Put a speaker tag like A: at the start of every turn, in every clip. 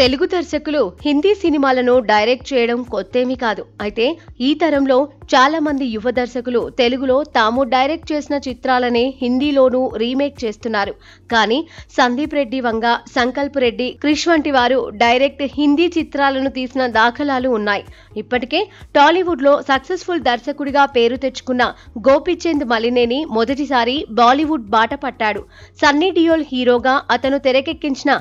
A: తెలుగు దర్శకులు హిందీ సినిమాలను డైరెక్ట్ చేయడం కొత్తేమీ కాదు. అయితే ఈ తరంలో చాలా మంది యువ దర్శకులు తెలుగులో తాము డైరెక్ట్ చేసిన చిత్రాలనే హిందీలోనూ రీమేక్ చేస్తున్నారు. కానీ సందీప్ రెడ్డి వంగ, సంకల్ప్ రెడ్డి, క్రిష్ వంటి వారు డైరెక్ట్ హిందీ చిత్రాలను తీసిన దాఖలాలు ఉన్నాయి. ఇప్పటికే టాలీవుడ్ లో సక్సెస్ఫుల్ దర్శకుడిగా పేరు తెచ్చుకున్న గోపీచంద్ మలినేని మొదటిసారి బాలీవుడ్ బాట పట్టాడు. సన్నీ డియోల్ హీరోగా అతను తెరకెక్కించిన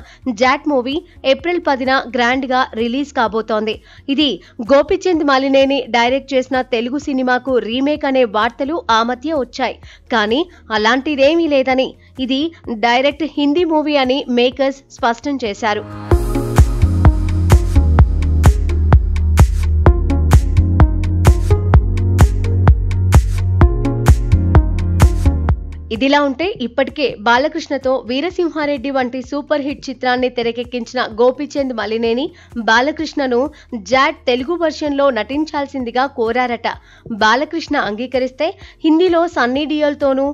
A: జాట్ మూవీ ఏప్రిల్ 10న గ్రాండ్ గా రిలీజ్ కాబోతోంది. ఇది గోపీచంద్ మలినేని డైరెక్ట్ చేసిన తెలుగు సినిమాకు రీమేక్ అనే వార్తలు ఆ మధ్య వచ్చాయి. కానీ అలాంటిదేమీ లేదని, ఇది డైరెక్ట్ హిందీ మూవీ అని మేకర్స్ స్పష్టం చేశారు. ఇదిలా ఉంటే ఇప్పటికే బాలకృష్ణతో వీరసింహారెడ్డి వంటి సూపర్ హిట్ చిత్రాన్ని తెరకెక్కించిన గోపీచంద్ మలినేని బాలకృష్ణను జాట్ తెలుగు వర్షన్లో నటించాల్సిందిగా కోరారట. బాలకృష్ణ అంగీకరిస్తే హిందీలో సన్నీ డియోల్తోనూ,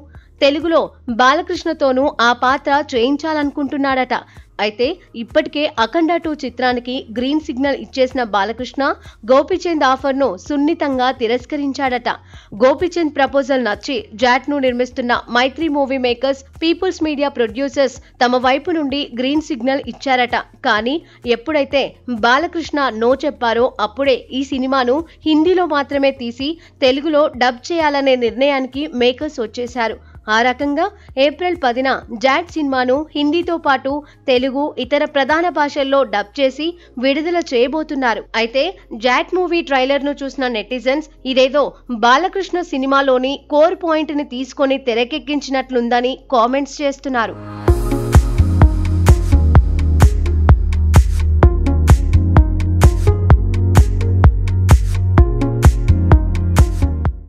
A: తెలుగులో బాలకృష్ణతోనూ ఆ పాత్ర చేయించాలనుకుంటున్నాడట. అయితే ఇప్పటికే అఖండ 2 చిత్రానికి గ్రీన్ సిగ్నల్ ఇచ్చేసిన బాలకృష్ణ గోపీచంద్ ఆఫర్ను సున్నితంగా తిరస్కరించాడట. గోపీచంద్ ప్రపోజల్ నచ్చి జాట్ ను నిర్మిస్తున్న Mythri movie makers, people's media producers తమ వైపు నుండి గ్రీన్ సిగ్నల్ ఇచ్చారట. కానీ ఎప్పుడైతే బాలకృష్ణ నో చెప్పారో అప్పుడే ఈ సినిమాను హిందీలో మాత్రమే తీసి తెలుగులో డబ్ చేయాలనే నిర్ణయానికి మేకర్స్ వచ్చేశారు. ఆ రకంగా ఏప్రిల్ 10న జాట్ సినిమాను హిందీతో పాటు తెలుగు, ఇతర ప్రధాన భాషల్లో డబ్ చేసి విడుదల చేయబోతున్నారు. అయితే జాట్ మూవీ ట్రైలర్ ను చూసిన నెటిజన్స్ ఇదేదో బాలకృష్ణ సినిమాలోని కోర్ పాయింట్ ని తీసుకొని తెరకెక్కించినట్లుందని కామెంట్స్ చేస్తున్నారు.